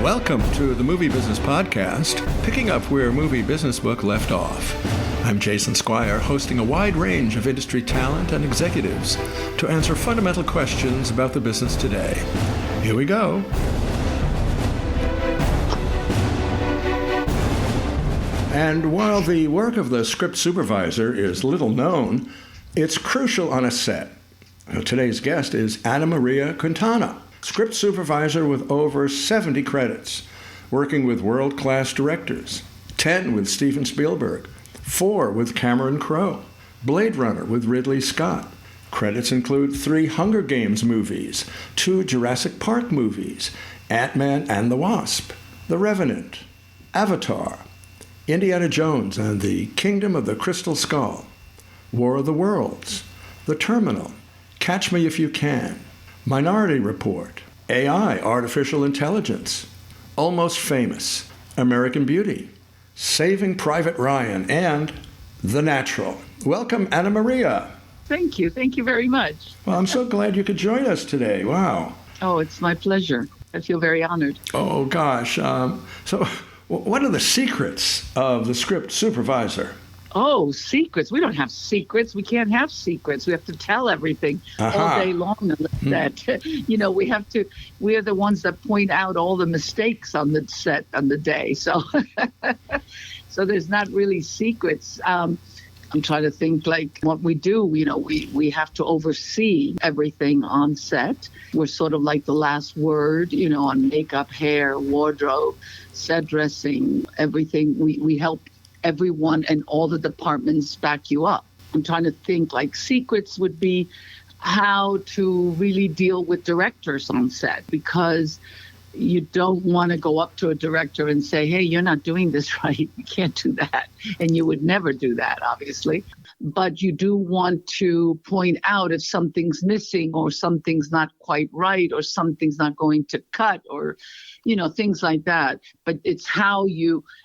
Welcome to the Movie Business Podcast, picking up where Movie Business Book left off. I'm Jason Squire, hosting a wide range of industry talent and executives to answer fundamental questions about the business today. Here we go. And while the work of the script supervisor is little known, it's crucial on a set. Today's guest is MARIA Quintana, script supervisor with over 70 credits, working with world-class directors, 10 with Steven Spielberg, 4 with Cameron Crowe, Blade Runner with Ridley Scott. Credits include 3 Hunger Games movies, 2 Jurassic Park movies, Ant-Man and the Wasp, The Revenant, Avatar, Indiana Jones and the Kingdom of the Crystal Skull, War of the Worlds, The Terminal, Catch Me If You Can, Minority Report, AI, Artificial Intelligence, Almost Famous, American Beauty, Saving Private Ryan, and The Natural. Welcome, MARIA. Thank you. Thank you very much. Well, I'm so glad you could join us today. Wow. Oh, it's my pleasure. I feel very honored. Oh, gosh. So what are the secrets of the script supervisor? Oh, secrets. We don't have secrets. We can't have secrets. We have to tell everything all day long. That, we are the ones that point out all the mistakes on the set on the day. So, so there's not really secrets. I'm trying to think like what we do. We have to oversee everything on set. We're sort of like the last word, on makeup, hair, wardrobe, set dressing, everything. We help everyone and all the departments back you up. I'm trying to think like secrets would be how to really deal with directors on set, because you don't want to go up to a director and say, hey, you're not doing this right. You can't do that. And you would never do that, obviously. But you do want to point out if something's missing or something's not quite right or something's not going to cut or, things like that. But it's how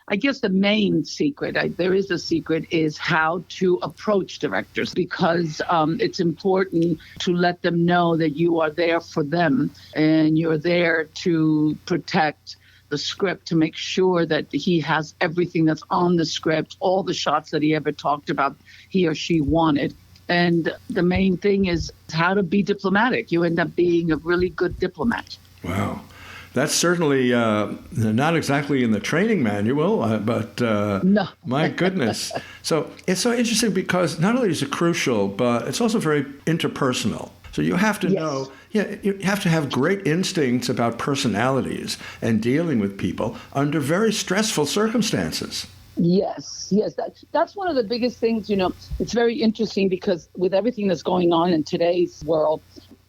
I guess the main secret, there is a secret, is how to approach directors, because it's important to let them know that you are there for them and you're there to protect the script, to make sure that he has everything that's on the script, all the shots that he ever talked about he or she wanted. And the main thing is how to be diplomatic. You end up being a really good diplomat. Wow. That's certainly not exactly in the training manual, but no. My goodness. So it's so interesting because not only is it crucial, but it's also very interpersonal. So you have to know, you have to have great instincts about personalities and dealing with people under very stressful circumstances. Yes. That's one of the biggest things, it's very interesting because with everything that's going on in today's world,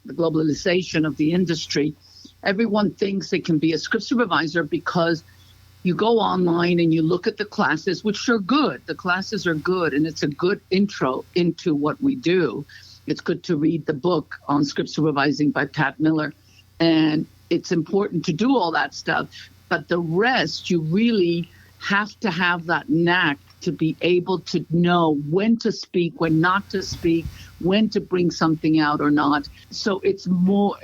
the globalization of the industry, everyone thinks they can be a script supervisor because you go online and you look at the classes, which are good. The classes are good, and it's a good intro into what we do. It's good to read the book on script supervising by Pat Miller, and it's important to do all that stuff. But the rest, you really have to have that knack to be able to know when to speak, when not to speak, when to bring something out or not. So it's more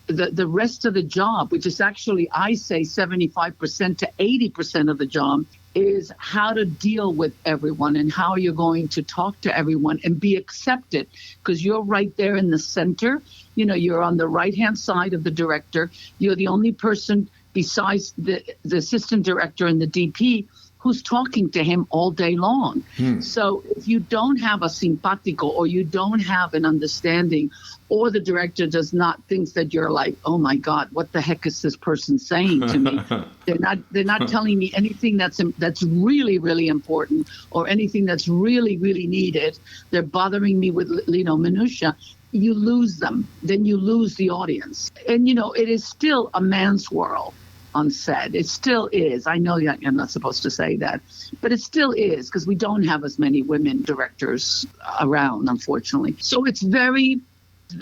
the rest of the job, which is actually, I say 75% to 80% of the job, is how to deal with everyone and how you're going to talk to everyone and be accepted, because you're right there in the center. You're on the right-hand side of the director. You're the only person besides the assistant director and the DP who's talking to him all day long. So if you don't have a simpatico, or you don't have an understanding, or the director does not think that you're like, oh my God, what the heck is this person saying to me? They're not telling me anything that's really, really important or anything that's really, really needed. They're bothering me with, minutia. You lose them. Then you lose the audience. And, it is still a man's world on set. It still is. I know I'm not supposed to say that, but it still is, because we don't have as many women directors around, unfortunately. So it's very,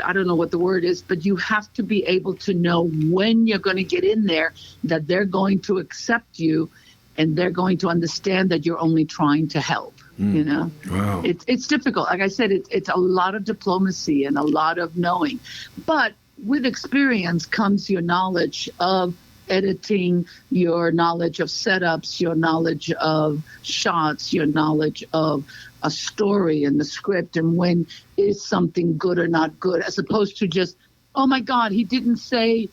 I don't know what the word is, but you have to be able to know when you're going to get in there, that they're going to accept you and they're going to understand that you're only trying to help. Wow. It's difficult. Like I said, it's a lot of diplomacy and a lot of knowing, but with experience comes your knowledge of editing, your knowledge of setups, your knowledge of shots, your knowledge of a story and the script, and when is something good or not good, as opposed to just, oh my God, he didn't say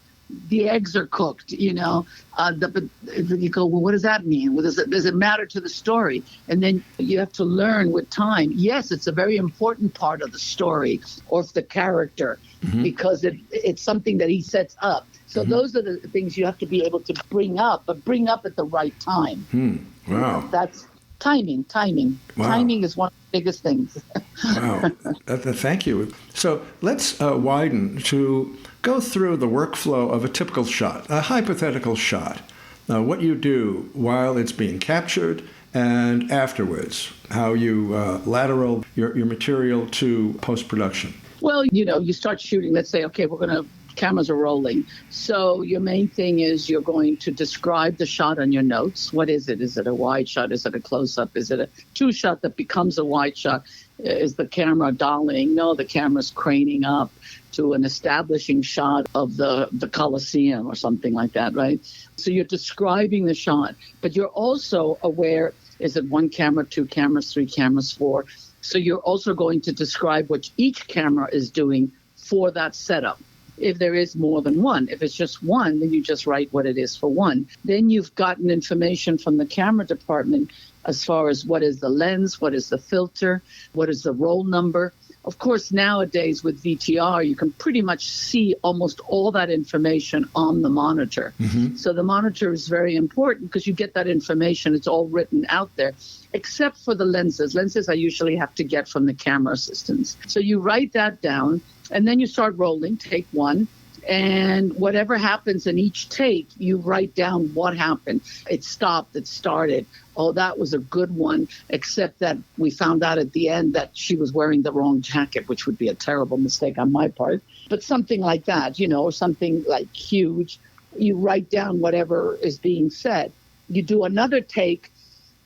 the eggs are cooked, you know. But you go, well, what does that mean? Well, does it matter to the story? And then you have to learn with time. Yes, it's a very important part of the story or of the character, because it's something that he sets up. So those are the things you have to be able to bring up, but bring up at the right time. Wow. That's timing. Wow. Timing is one of the biggest things. Wow. Thank you. So let's widen to go through the workflow of a typical shot, a hypothetical shot. What you do while it's being captured and afterwards, how you lateral your material to post-production. Well, you know, you start shooting, let's say, okay, cameras are rolling. So your main thing is you're going to describe the shot on your notes. What is it? Is it a wide shot? Is it a close-up? Is it a two-shot that becomes a wide shot? Is the camera dollying? No, the camera's craning up to an establishing shot of the Colosseum or something like that, right? So you're describing the shot, but you're also aware, is it one camera, two cameras, three cameras, four? So you're also going to describe what each camera is doing for that setup. If there is more than one. If it's just one, then you just write what it is for one. Then you've gotten information from the camera department as far as what is the lens, what is the filter, what is the roll number. Of course, nowadays with VTR, you can pretty much see almost all that information on the monitor. So the monitor is very important because you get that information. It's all written out there, except for the lenses. Lenses I usually have to get from the camera assistants. So you write that down, and then you start rolling, take one. And whatever happens in each take, you write down what happened. It stopped, it started. Oh, that was a good one, except that we found out at the end that she was wearing the wrong jacket, which would be a terrible mistake on my part. But something like that, you know, or something like huge. You write down whatever is being said. You do another take,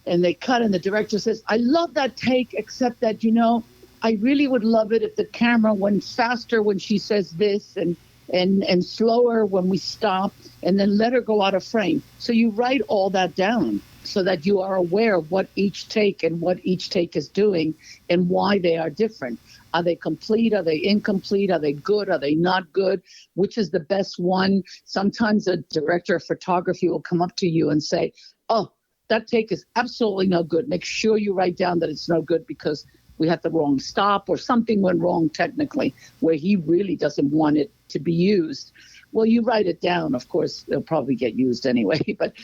and they cut, and the director says, I love that take, except that, you know, I really would love it if the camera went faster when she says this, and slower when we stop, and then let her go out of frame. So you write all that down so that you are aware of what each take is doing and why they are different. Are they complete? Are they incomplete? Are they good? Are they not good? Which is the best one? Sometimes a director of photography will come up to you and say, oh, that take is absolutely no good. Make sure you write down that it's no good because we had the wrong stop or something went wrong technically where he really doesn't want it to be used. Well, you write it down. Of course, it'll probably get used anyway, but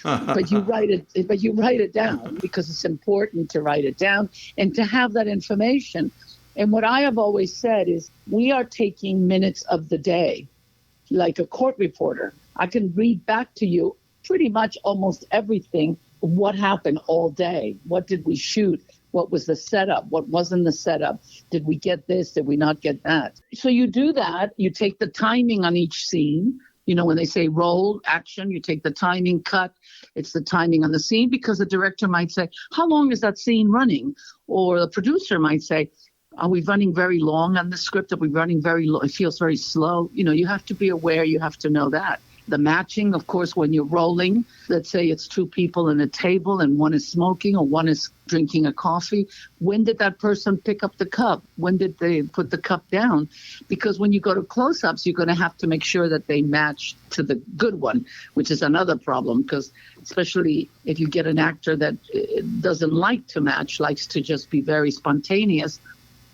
you write it down because it's important to write it down and to have that information. And what I have always said is we are taking minutes of the day, like a court reporter. I can read back to you pretty much almost everything, what happened all day. What did we shoot? What was the setup? What wasn't the setup? Did we get this? Did we not get that? So you do that. You take the timing on each scene. You know, when they say roll, action, you take the timing, cut. It's the timing on the scene because the director might say, how long is that scene running? Or the producer might say, are we running very long on the script? Are we running very low? It feels very slow. You know, you have to be aware. You have to know that. The matching, of course, when you're rolling, let's say it's two people in a table and one is smoking or one is drinking a coffee. When did that person pick up the cup? When did they put the cup down? Because when you go to close-ups, you're going to have to make sure that they match to the good one, which is another problem because especially if you get an actor that doesn't like to match, likes to just be very spontaneous,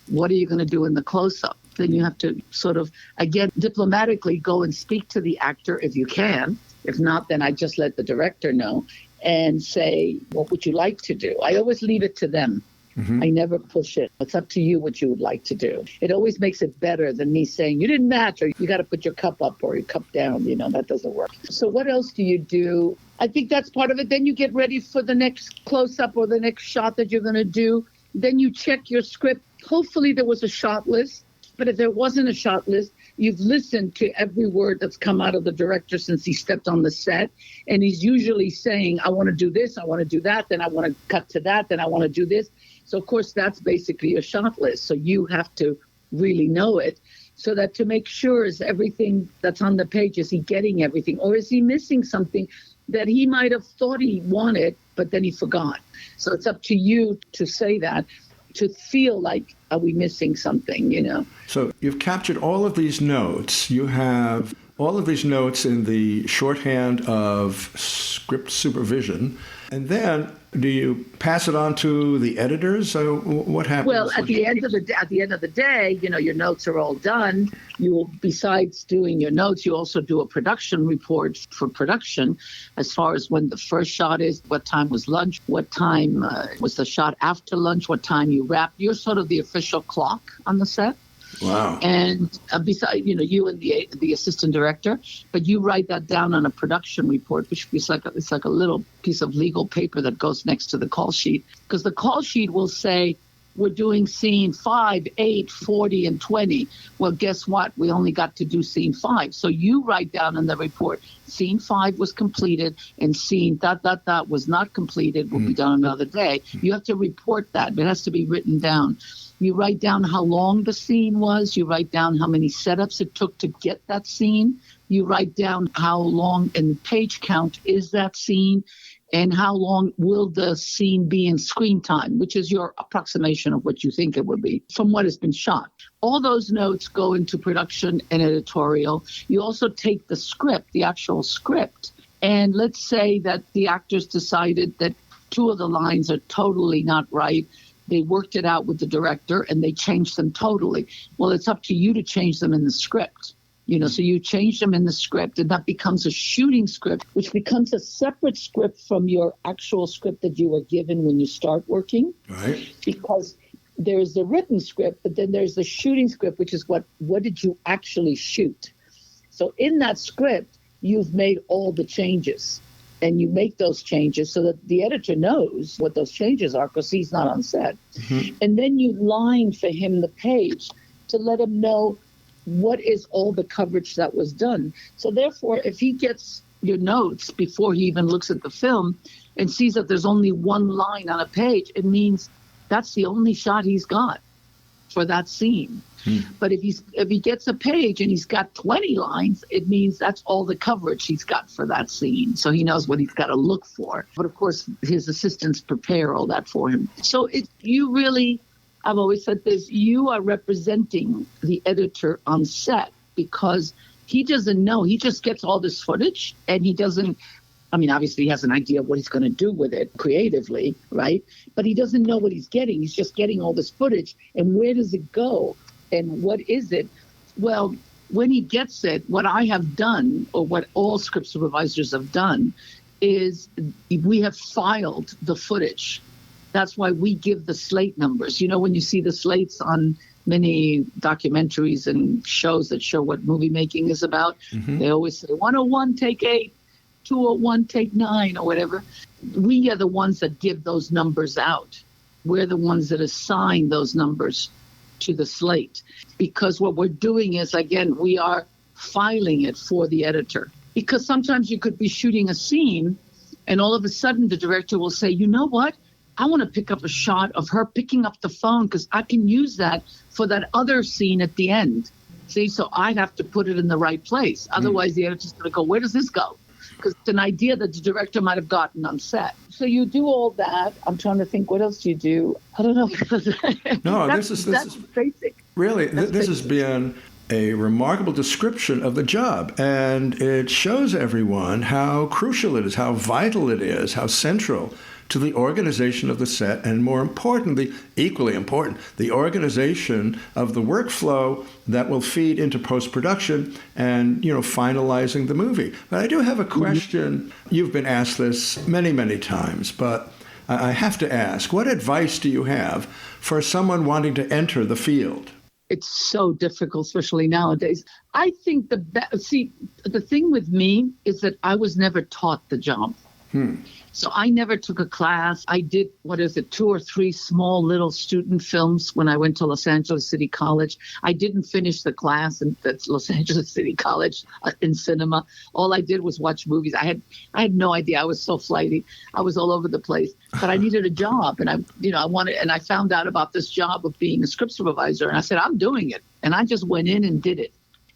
what are you going to do in the close-up? Then you have to sort of, again, diplomatically go and speak to the actor if you can. If not, then I just let the director know and say, what would you like to do? I always leave it to them. I never push it. It's up to you what you would like to do. It always makes it better than me saying, you didn't match, or you got to put your cup up or your cup down. You know, that doesn't work. So what else do you do? I think that's part of it. Then you get ready for the next close-up or the next shot that you're going to do. Then you check your script. Hopefully there was a shot list. But if there wasn't a shot list, you've listened to every word that's come out of the director since he stepped on the set. And he's usually saying, I want to do this, I want to do that, then I want to cut to that, then I want to do this. So, of course, that's basically a shot list. So you have to really know it. so that to make sure is everything that's on the page, is he getting everything, or is he missing something that he might have thought he wanted, but then he forgot. So it's up to you to say that, to feel like, are we missing something, So you've captured all of these notes. You have all of these notes in the shorthand of script supervision. And then do you pass it on to the editors? So what happens? Well, at the end of the day, your notes are all done. You will, besides doing your notes, you also do a production report for production, as far as when the first shot is, what time was lunch, what time was the shot after lunch, what time you wrapped. You're sort of the official clock on the set. Wow. And besides, you and the assistant director, but you write that down on a production report, which is like a little piece of legal paper that goes next to the call sheet, because the call sheet will say, we're doing scene 5, 8, 40, and 20. Well, guess what? We only got to do scene 5. So you write down in the report, scene 5 was completed and scene ... was not completed, will be done another day. You have to report that. It has to be written down. You write down how long the scene was. You write down how many setups it took to get that scene. You write down how long in page count is that scene, and how long will the scene be in screen time, which is your approximation of what you think it would be from what has been shot. All those notes go into production and editorial. You also take the script, the actual script, and let's say that the actors decided that 2 of the lines are totally not right. They worked it out with the director and they changed them totally. Well, it's up to you to change them in the script. So you change them in the script, and that becomes a shooting script, which becomes a separate script from your actual script that you were given when you start working. Right. Because there's the written script, but then there's the shooting script, which is what did you actually shoot? So in that script, you've made all the changes, and you make those changes so that the editor knows what those changes are, because he's not on set. Mm-hmm. And then you line for him the page to let him know what is all the coverage that was done. So therefore, if he gets your notes before he even looks at the film and sees that there's only one line on a page, it means that's the only shot he's got for that scene. But if he gets a page and he's got 20 lines, it means that's all the coverage he's got for that scene. So he knows what he's got to look for. But of course, his assistants prepare all that for him. So I've always said this, you are representing the editor on set, because he doesn't know. He just gets all this footage, and he doesn't, obviously he has an idea of what he's going to do with it creatively, right? But he doesn't know what he's getting. He's just getting all this footage, and where does it go? And what is it? Well, when he gets it, what I have done, or what all script supervisors have done, is we have filed the footage. That's why we give the slate numbers. When you see the slates on many documentaries and shows that show what movie making is about, they always say 101, take 8, 201, take 9, or whatever. We are the ones that give those numbers out. We're the ones that assign those numbers to the slate, because what we're doing is, again, we are filing it for the editor. Because sometimes you could be shooting a scene and all of a sudden the director will say, you know what? I want to pick up a shot of her picking up the phone, because I can use that for that other scene at the end. See, so I'd have to put it in the right place. Otherwise, the editor's going to go, where does this go? Because it's an idea that the director might have gotten on set. So you do all that. I'm trying to think, what else do you do? I don't know. No, that's basic. Really, this has been a remarkable description of the job, and it shows everyone how crucial it is, how vital it is, how central to the organization of the set, and more importantly, equally important, the organization of the workflow that will feed into post-production and, finalizing the movie. But I do have a question. You've been asked this many, many times, but I have to ask, what advice do you have for someone wanting to enter the field? It's so difficult, especially nowadays. I think the thing with me is that I was never taught the job. So I never took a class. I did, 2 or 3 small little student films when I went to Los Angeles City College. I didn't finish the class at Los Angeles City College in cinema. All I did was watch movies. I had no idea. I was so flighty. I was all over the place. But I needed a job, and I wanted, and I found out about this job of being a script supervisor, and I said, I'm doing it. And I just went in and did it.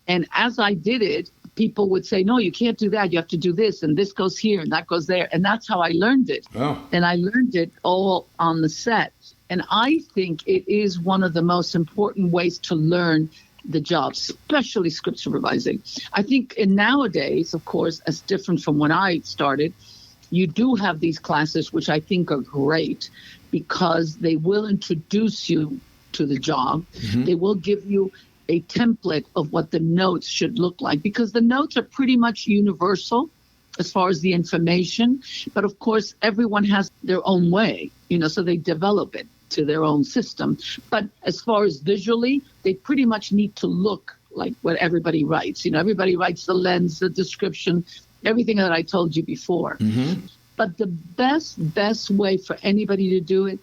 And as I did it, people would say, no, you can't do that. You have to do this. And this goes here and that goes there. And that's how I learned it. Oh. And I learned it all on the set. And I think it is one of the most important ways to learn the job, especially script supervising. I think nowadays, of course, as different from when I started, you do have these classes, which I think are great because they will introduce you to the job. Mm-hmm. They will give you a template of what the notes should look like, because the notes are pretty much universal as far as the information. But of course, everyone has their own way, so they develop it to their own system. But as far as visually, they pretty much need to look like what everybody writes. Everybody writes the lens, the description, everything that I told you before. Mm-hmm. But the best way for anybody to do it,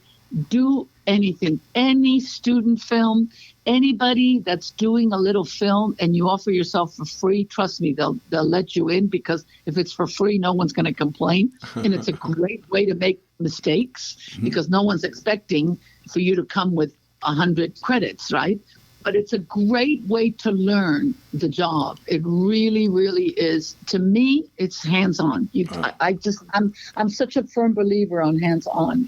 do anything, any student film, anybody that's doing a little film and you offer yourself for free, trust me, they'll let you in, because if it's for free, no one's going to complain. And it's a great way to make mistakes because no one's expecting for you to come with 100 credits, right? But it's a great way to learn the job. It really, really is. To me, it's hands-on. I'm such a firm believer on hands-on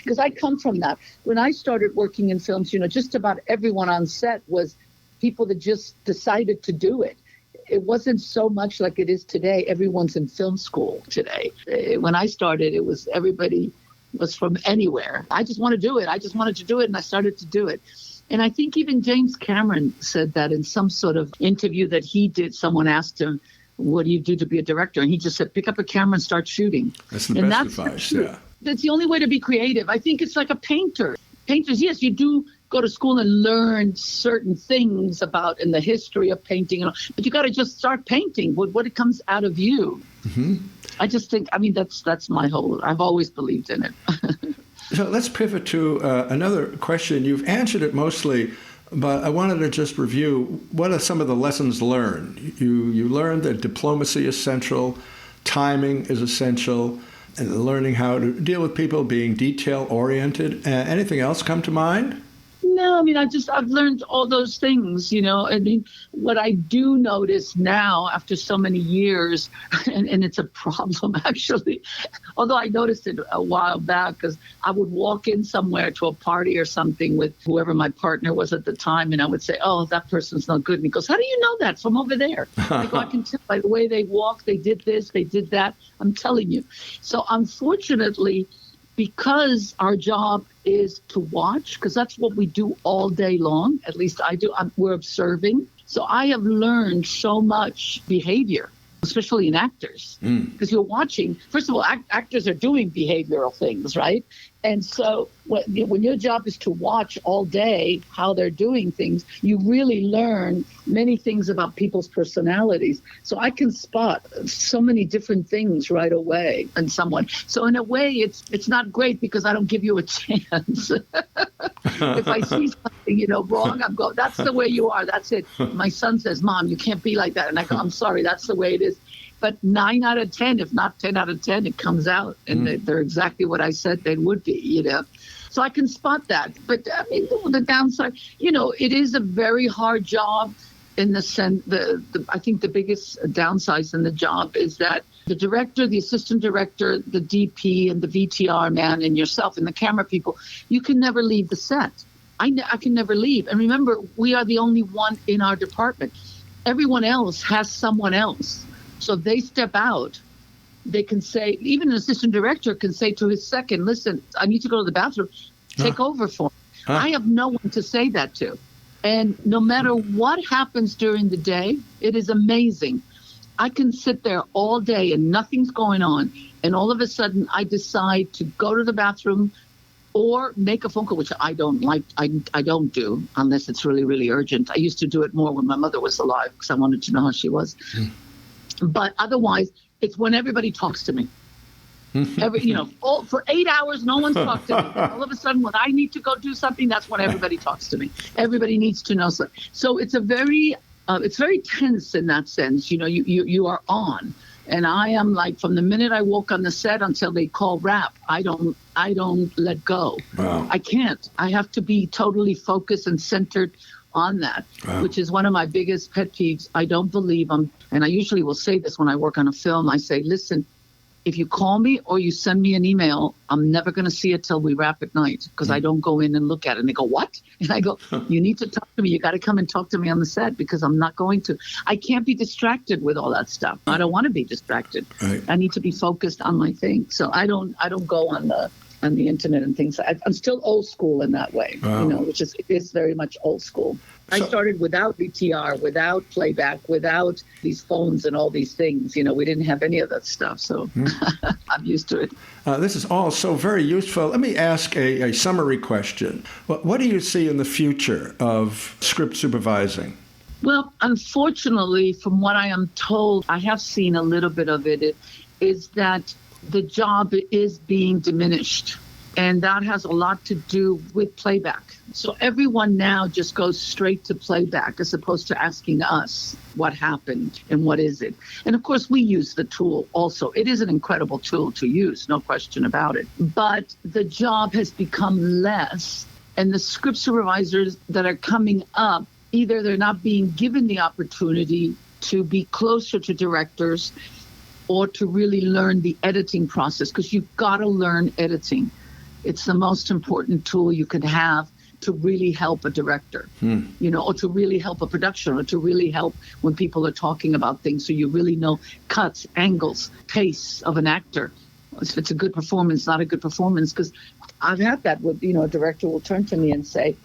because I come from that. When I started working in films, just about everyone on set was people that just decided to do it. It wasn't so much like it is today. Everyone's in film school today. When I started, it was everybody was from anywhere. I just want to do it. I just wanted to do it, and I started to do it. And I think even James Cameron said that in some sort of interview that he did. Someone asked him, what do you do to be a director? And he just said, pick up a camera and start shooting. That's the best advice, yeah. That's the only way to be creative. I think it's like a painter. Painters, yes, you do go to school and learn certain things about in the history of painting, but you got to just start painting what it comes out of you. Mm-hmm. I just think, that's my whole, I've always believed in it. So let's pivot to another question. You've answered it mostly, but I wanted to just review what are some of the lessons learned. You learned that diplomacy is central, timing is essential, and learning how to deal with people, being detail-oriented. Anything else come to mind? No, I've learned all those things, what I do notice now after so many years, and it's a problem actually, although I noticed it a while back, because I would walk in somewhere to a party or something with whoever my partner was at the time, and I would say, oh, that person's not good. And he goes, how do you know that from over there? I go, I can tell by the way they walk, they did this, they did that. I'm telling you. So unfortunately, because our job is to watch, because that's what we do all day long, at least I do, we're observing. So I have learned so much behavior, especially in actors, because you're watching. First of all, actors are doing behavioral things, right? And so when your job is to watch all day how they're doing things, you really learn many things about people's personalities. So I can spot so many different things right away in someone. So in a way, it's not great because I don't give you a chance. If I see something, wrong, I'm going, that's the way you are. That's it. My son says, Mom, you can't be like that. And I go, I'm sorry, that's the way it is. But 9 out of 10, if not 10 out of 10, it comes out. And they're exactly what I said they would be, So I can spot that. But the downside, it is a very hard job in the sense, I think the biggest downside in the job is that the director, the assistant director, the DP and the VTR man and yourself and the camera people, you can never leave the set. I can never leave. And remember, we are the only one in our department. Everyone else has someone else. So if they step out, they can say, even an assistant director can say to his second, listen, I need to go to the bathroom, take over for me. I have no one to say that to. And no matter what happens during the day, it is amazing. I can sit there all day and nothing's going on. And all of a sudden I decide to go to the bathroom or make a phone call, which I don't like. I don't do unless it's really, really urgent. I used to do it more when my mother was alive because I wanted to know how she was. But otherwise, it's when everybody talks to me. For 8 hours, no one's talked to me. All of a sudden, when I need to go do something, that's when everybody talks to me. Everybody needs to know something. So it's it's very tense in that sense. You are on. And I am like, from the minute I walk on the set until they call wrap, I don't let go. Wow. I can't. I have to be totally focused and centered on that, Wow. which is one of my biggest pet peeves. I don't believe and I usually will say this when I work on a film. I say, listen, if you call me or you send me an email, I'm never going to see it till we wrap at night because I don't go in and look at it. And they go, what? And I go, you need to talk to me. You got to come and talk to me on the set because I'm not going to. I can't be distracted with all that stuff. I don't want to be distracted. Right. I need to be focused on my thing. So I don't go on the internet and things. I'm still old school in that way, Wow. which is very much old school. I So- started without VTR, without playback, without these phones and all these things. We didn't have any of that stuff. So I'm used to it. This is all so very useful. Let me ask a summary question. What do you see in the future of script supervising? Well, unfortunately, from what I am told, I have seen a little bit of it, is that the job is being diminished. And that has a lot to do with playback. So everyone now just goes straight to playback as opposed to asking us what happened and what is it. And of course, we use the tool also. It is an incredible tool to use, no question about it. But the job has become less. And the script supervisors that are coming up, either they're not being given the opportunity to be closer to directors or to really learn the editing process, because you've got to learn editing. It's the most important tool you could have to really help a director, or to really help a production, or to really help when people are talking about things. So you really know cuts, angles, pace of an actor. If it's a good performance, not a good performance. Because I've had that with, a director will turn to me and say,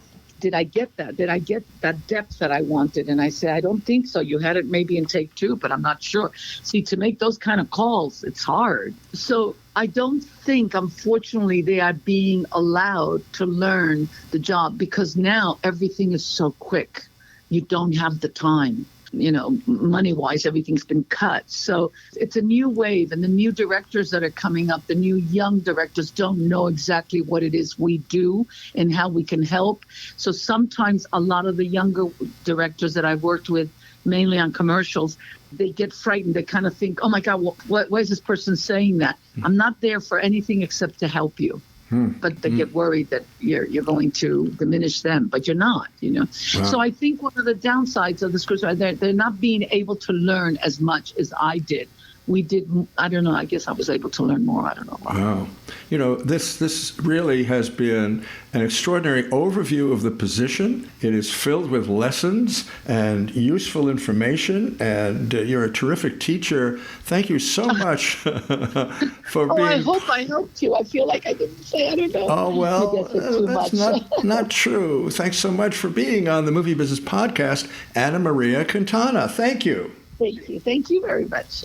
did I get that? Did I get that depth that I wanted? And I say, I don't think so. You had it maybe in take 2, but I'm not sure. See, to make those kind of calls, it's hard. So I don't think, unfortunately, they are being allowed to learn the job because now everything is so quick. You don't have the time. Money-wise, everything's been cut. So it's a new wave, and the new directors that are coming up, the new young directors don't know exactly what it is we do and how we can help. So sometimes a lot of the younger directors that I've worked with, mainly on commercials, they get frightened. They kind of think, oh my God, why is this person saying that? I'm not there for anything except to help you. But they get worried that you're going to diminish them, but you're not, Wow. So I think one of the downsides of the scripts are they're not being able to learn as much as I did. We did, I don't know, I guess I was able to learn more. I don't know why. Wow. This really has been an extraordinary overview of the position. It is filled with lessons and useful information, and you're a terrific teacher. Thank you so much for being... I hope I helped you. I feel like I didn't say, I don't know. Oh, well, Maybe I said too that's much. not true. Thanks so much for being on the Movie Business Podcast, Maria Quintana. Thank you. Thank you. Thank you very much.